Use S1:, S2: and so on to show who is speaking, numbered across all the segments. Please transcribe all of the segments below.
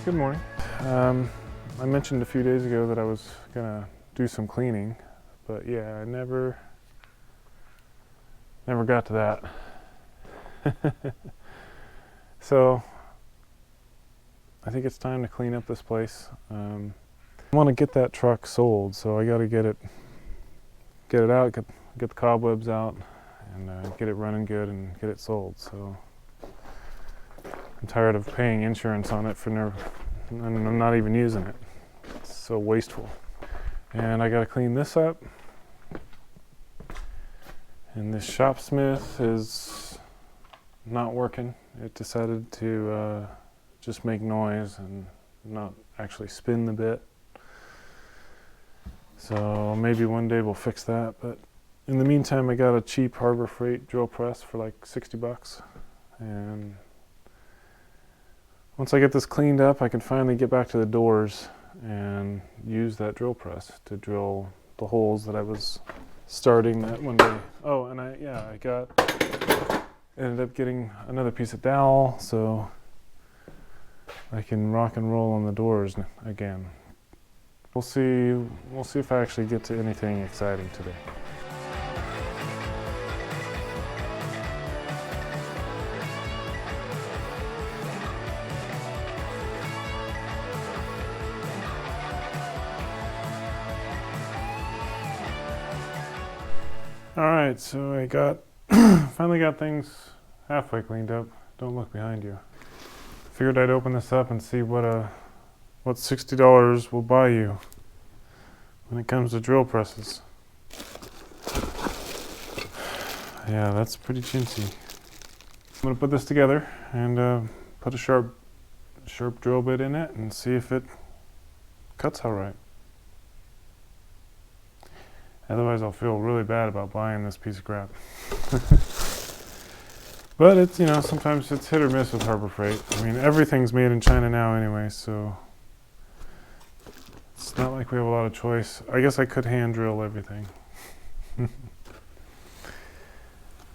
S1: Good morning. I mentioned a few days ago that I was gonna do some cleaning, but yeah, I never got to that. So I think it's time to clean up this place. I want to get that truck sold, so I got to get it out, get the cobwebs out, and get it running good and get it sold. So I'm tired of paying insurance on it and I'm not even using it. It's so wasteful. And I got to clean this up. And this shopsmith is not working. It decided to just make noise and not actually spin the bit. So maybe one day we'll fix that. But in the meantime, I got a cheap Harbor Freight drill press for like $60. And once I get this cleaned up, I can finally get back to the doors and use that drill press to drill the holes that I was starting that one day. Oh, and ended up getting another piece of dowel so I can rock and roll on the doors again. We'll see if I actually get to anything exciting today. Alright, so I finally got things halfway cleaned up. Don't look behind you. Figured I'd open this up and see what $60 will buy you when it comes to drill presses. Yeah, that's pretty chintzy. I'm gonna put this together and put a sharp drill bit in it and see if it cuts all right. Otherwise, I'll feel really bad about buying this piece of crap. But it's, sometimes it's hit or miss with Harbor Freight. I mean, everything's made in China now anyway, so it's not like we have a lot of choice. I guess I could hand drill everything.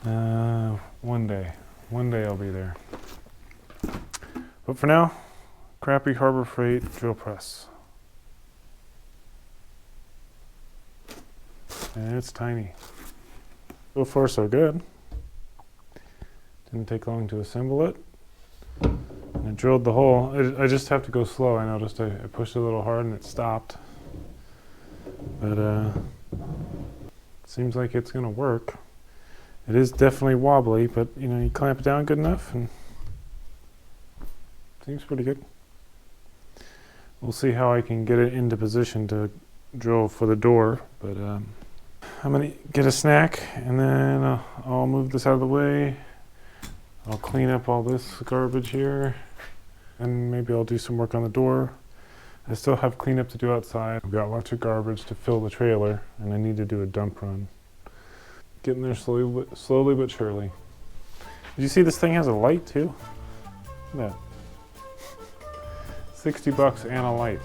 S1: One day I'll be there. But for now, crappy Harbor Freight drill press. And it's tiny. So far, so good. Didn't take long to assemble it. And I drilled the hole. I just have to go slow. I noticed I pushed a little hard and it stopped. But seems like it's gonna work. It is definitely wobbly, but you clamp it down good enough and seems pretty good. We'll see how I can get it into position to drill for the door, but I'm gonna get a snack and then I'll move this out of the way. I'll clean up all this garbage here and maybe I'll do some work on the door. I still have cleanup to do outside. I've got lots of garbage to fill the trailer and I need to do a dump run. Getting there slowly but surely. Did you see this thing has a light too? Look at that. $60 and a light.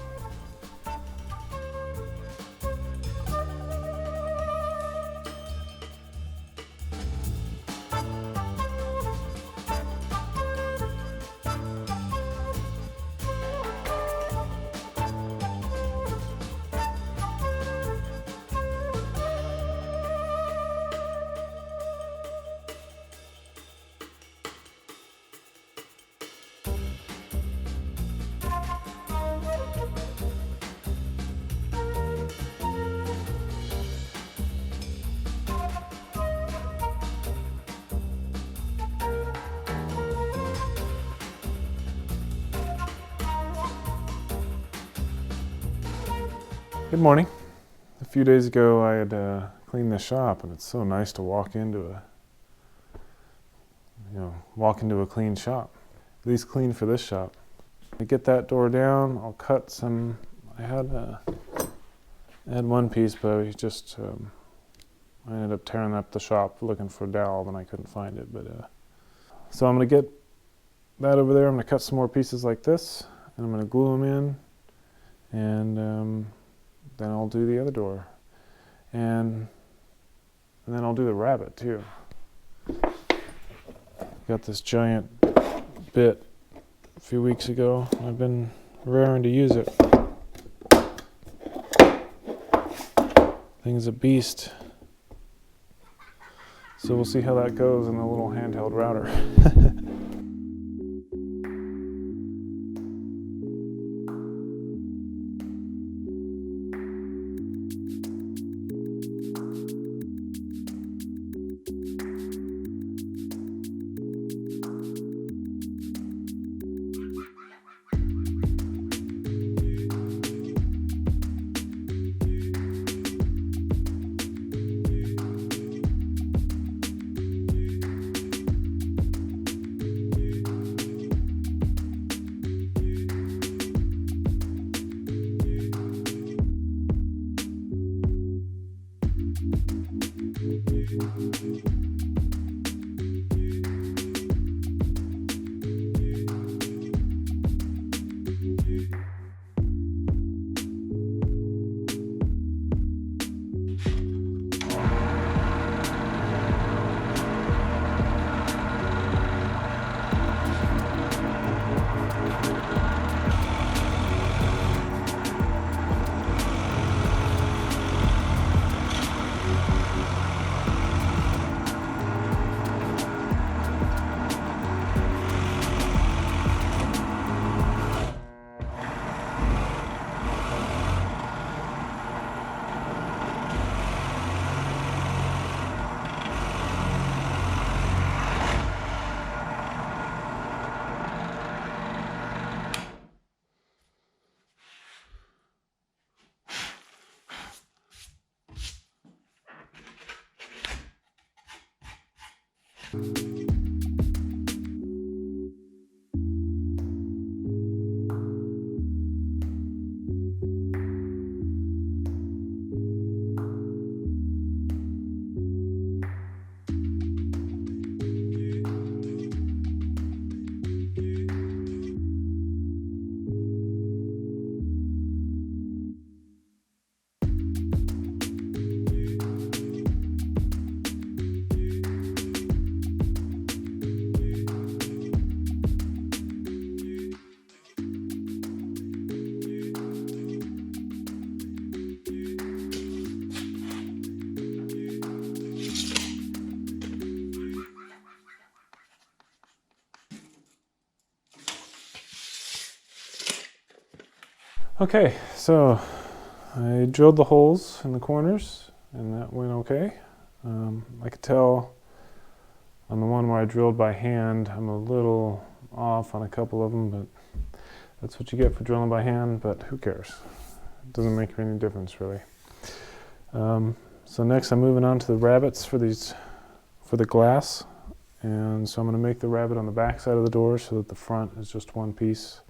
S1: Good morning. A few days ago I had cleaned the shop and it's so nice to walk into a clean shop. At least clean for this shop. To get that door down, I'll cut some. I had one piece, but I ended up tearing up the shop looking for a dowel and I couldn't find it. But so I'm gonna get that over there. I'm gonna cut some more pieces like this and I'm gonna glue them in, and then I'll do the other door, and then I'll do the rabbit too. Got this giant bit a few weeks ago. I've been raring to use it. Thing's a beast. So we'll see how that goes in the little handheld router. Okay, so I drilled the holes in the corners and that went okay. I could tell on the one where I drilled by hand, I'm a little off on a couple of them, but that's what you get for drilling by hand, but who cares? It doesn't make any difference really. So next I'm moving on to the rabbets for the glass. And so I'm going to make the rabbet on the back side of the door so that the front is just one piece.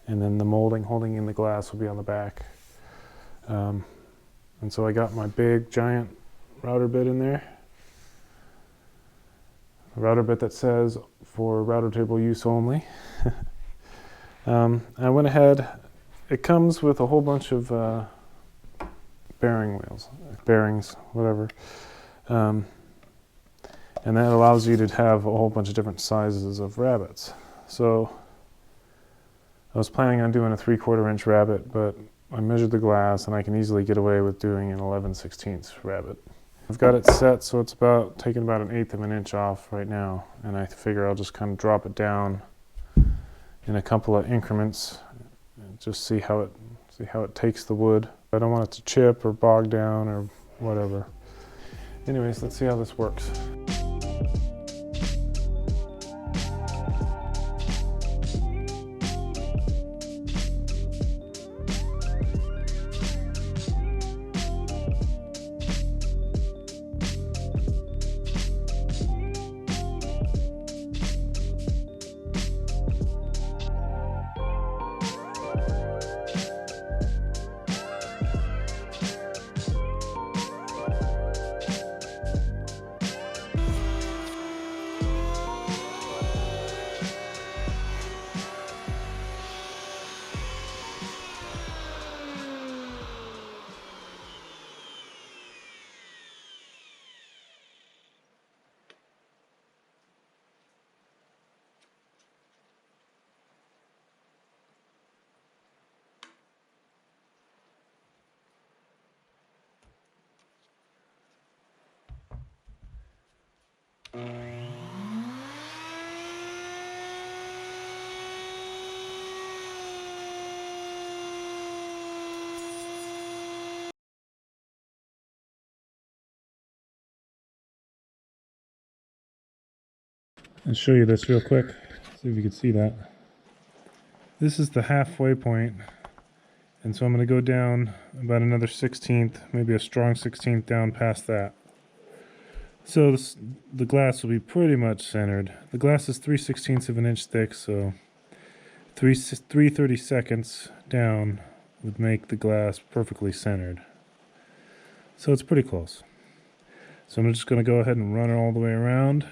S1: And then the molding holding in the glass will be on the back. And so I got my big giant router bit in there. A router bit that says for router table use only. I went ahead, it comes with a whole bunch of bearings, whatever. And that allows you to have a whole bunch of different sizes of rabbets. So I was planning on doing a 3/4 inch rabbet, but I measured the glass and I can easily get away with doing an 11/16 rabbet. I've got it set so it's taking about 1/8 of an inch off right now, and I figure I'll just kind of drop it down in a couple of increments and just see how it takes the wood. I don't want it to chip or bog down or whatever. Anyways, let's see how this works. I'll show you this real quick. See if you can see that. This is the halfway point, and so I'm going to go down about another 16th, maybe a strong 16th down past that. So the glass will be pretty much centered. The glass is 3/16 of an inch thick, so 3/32 down would make the glass perfectly centered. So it's pretty close. So I'm just going to go ahead and run it all the way around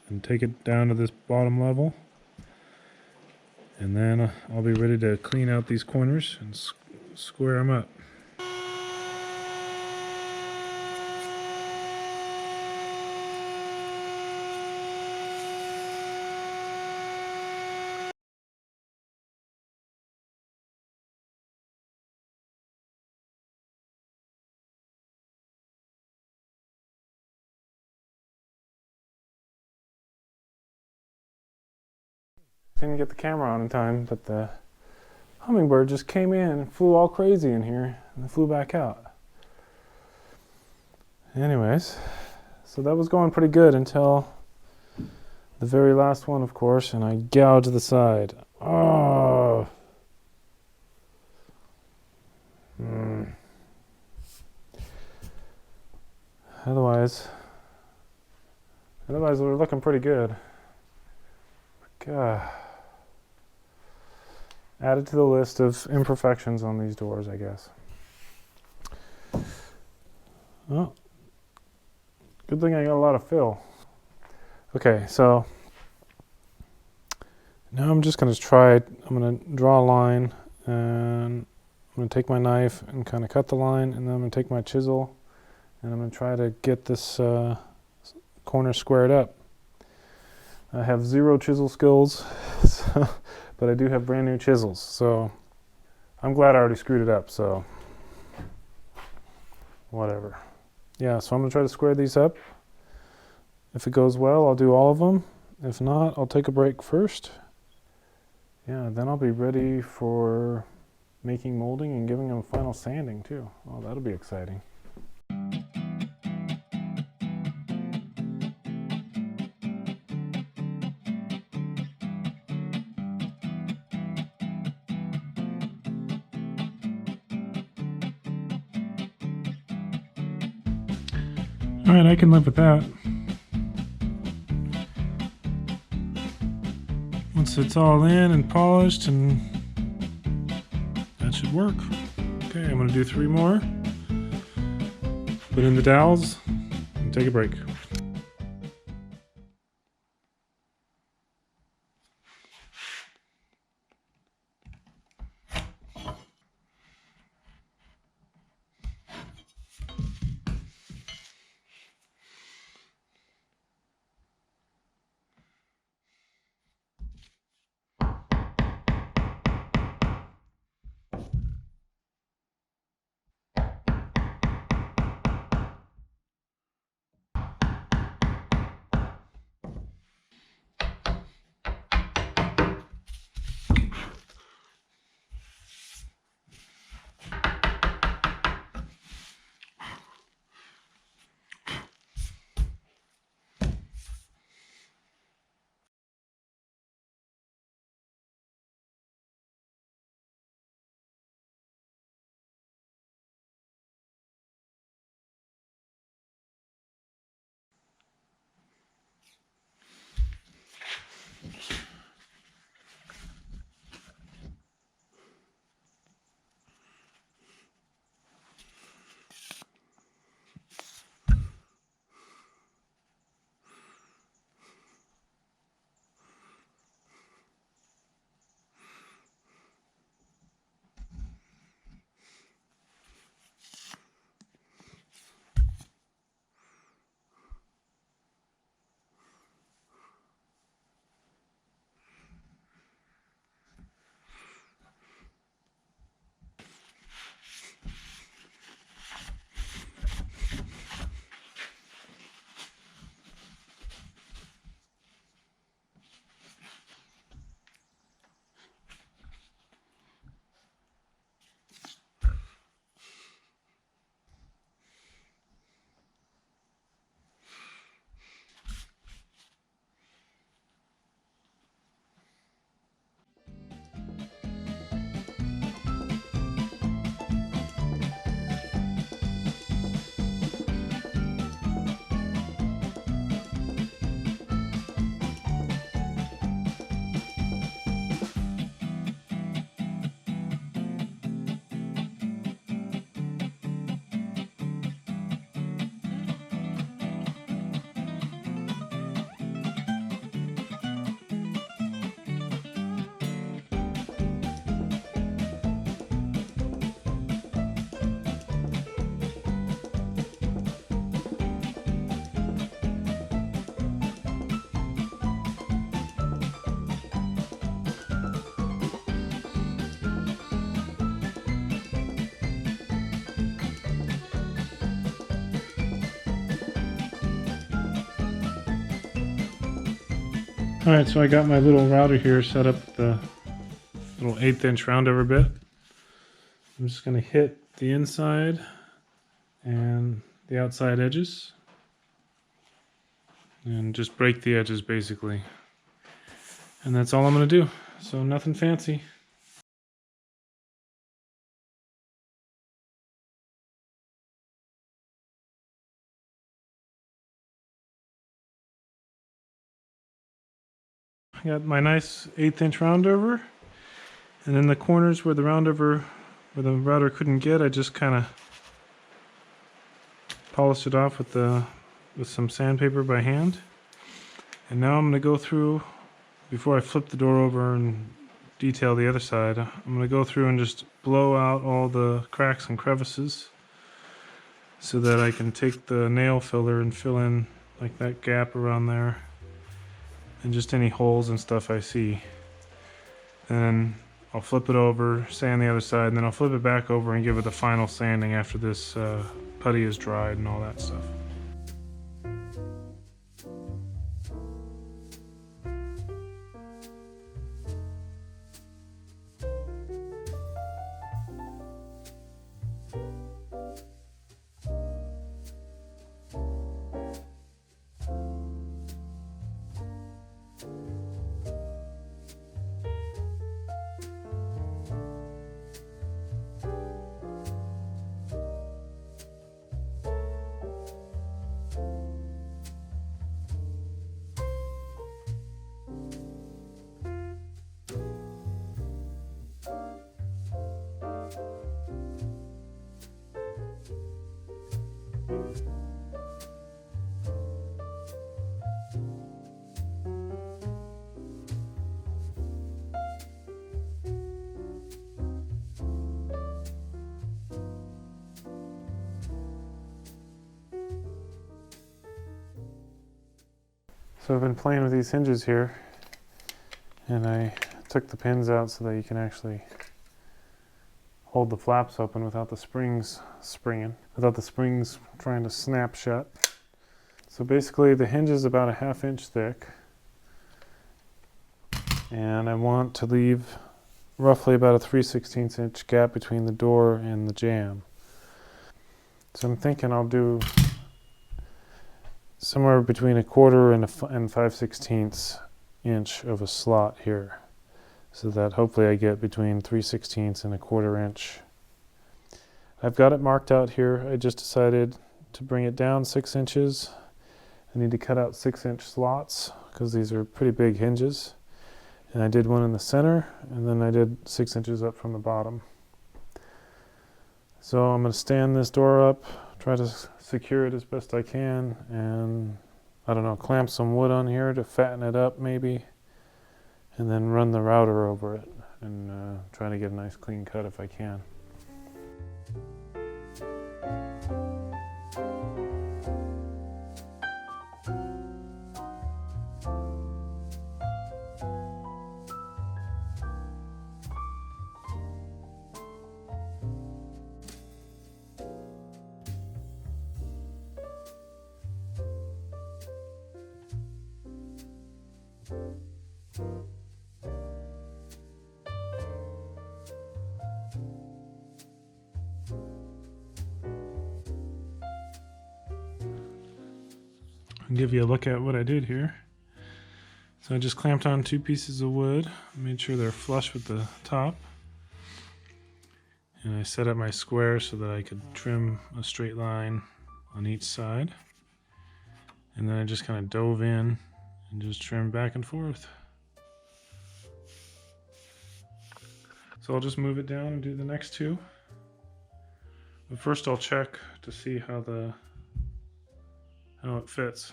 S1: and take it down to this bottom level. And then I'll be ready to clean out these corners and square them up. Didn't get the camera on in time, but the hummingbird just came in and flew all crazy in here and flew back out. Anyways, so that was going pretty good until the very last one, of course, and I gouged the side. Oh! Otherwise we're looking pretty good. God. Added to the list of imperfections on these doors, I guess. Oh, good thing I got a lot of fill. Okay, so now I'm just going to try it. I'm going to draw a line, and I'm going to take my knife and kind of cut the line, and then I'm going to take my chisel, and I'm going to try to get this corner squared up. I have zero chisel skills, but I do have brand new chisels, so I'm glad I already screwed it up, so whatever. Yeah, so I'm going to try to square these up. If it goes well, I'll do all of them. If not, I'll take a break first. Yeah, then I'll be ready for making molding and giving them final sanding too. Oh, that'll be exciting. All right, I can live with that. Once it's all in and polished, and that should work. Okay, I'm gonna do 3 more. Put in the dowels and take a break. Alright, so I got my little router here set up with the little 1/8 inch roundover bit. I'm just going to hit the inside and the outside edges and just break the edges basically. And that's all I'm going to do. So nothing fancy. I got my nice 1/8 inch roundover, and in the corners where the router couldn't get, I just kind of polished it off with some sandpaper by hand. And now I'm going to go through, before I flip the door over and detail the other side, I'm going to go through and just blow out all the cracks and crevices so that I can take the nail filler and fill in like that gap around there and just any holes and stuff I see. Then I'll flip it over, sand the other side, and then I'll flip it back over and give it the final sanding after this putty is dried and all that stuff. So I've been playing with these hinges here, and I took the pins out so that you can actually hold the flaps open without the springs trying to snap shut. So basically the hinge is about a 1/2 inch thick, and I want to leave roughly about a 3/16 inch gap between the door and the jamb. So I'm thinking I'll do somewhere between 1/4 and 5/16 inch of a slot here, so that hopefully I get between 3/16 and 1/4 inch. I've got it marked out here. I just decided to bring it down 6 inches. I need to cut out 6-inch slots because these are pretty big hinges, and I did one in the center, and then I did 6 inches up from the bottom. So I'm going to stand this door up, try to secure it as best I can, and I don't know, clamp some wood on here to fatten it up maybe, and then run the router over it and try to get a nice clean cut if I can. I'll give you a look at what I did here. So I just clamped on 2 pieces of wood, made sure they're flush with the top, and I set up my square so that I could trim a straight line on each side, and then I just kind of dove in and just trimmed back and forth. So I'll just move it down and do the next 2. But first I'll check to see how it fits.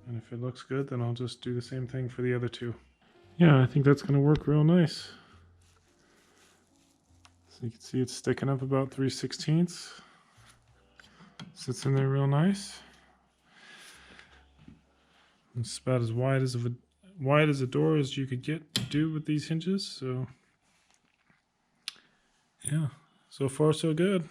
S1: And if it looks good, then I'll just do the same thing for the other 2. Yeah, I think that's going to work real nice. So you can see it's sticking up about 3/16. Sits in there real nice. It's about as wide as a door as you could get to do with these hinges. So yeah, so far so good.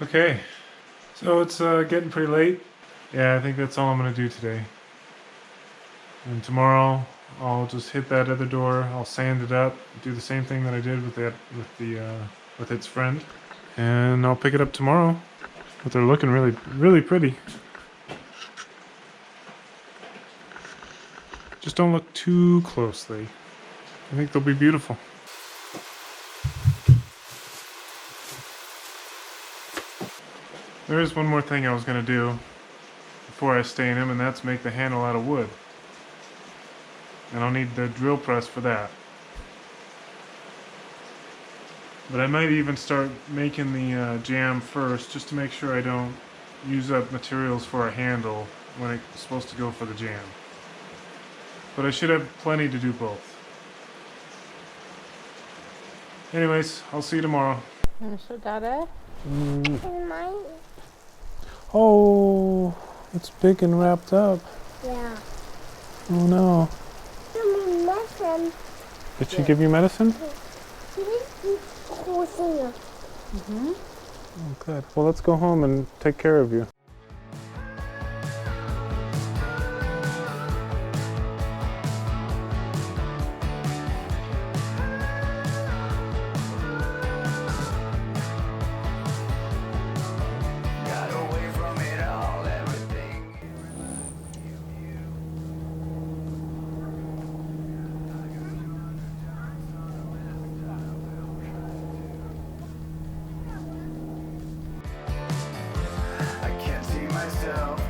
S1: Okay, so it's getting pretty late. Yeah, I think that's all I'm gonna do today. And tomorrow I'll just hit that other door. I'll sand it up, do the same thing that I did with its friend, and I'll pick it up tomorrow. But they're looking really, really pretty. Just don't look too closely. I think they'll be beautiful. There is one more thing I was going to do before I stain them, and that's make the handle out of wood. And I'll need the drill press for that. But I might even start making the jam first, just to make sure I don't use up materials for a handle when it's supposed to go for the jam. But I should have plenty to do both. Anyways, I'll see you tomorrow.
S2: So Dada?
S1: Oh, it's big and wrapped up.
S2: Yeah.
S1: Oh no.
S2: Medicine.
S1: Did she give you medicine?
S2: Mm-hmm.
S1: Oh, good. Well, let's go home and take care of you.
S3: I can't see myself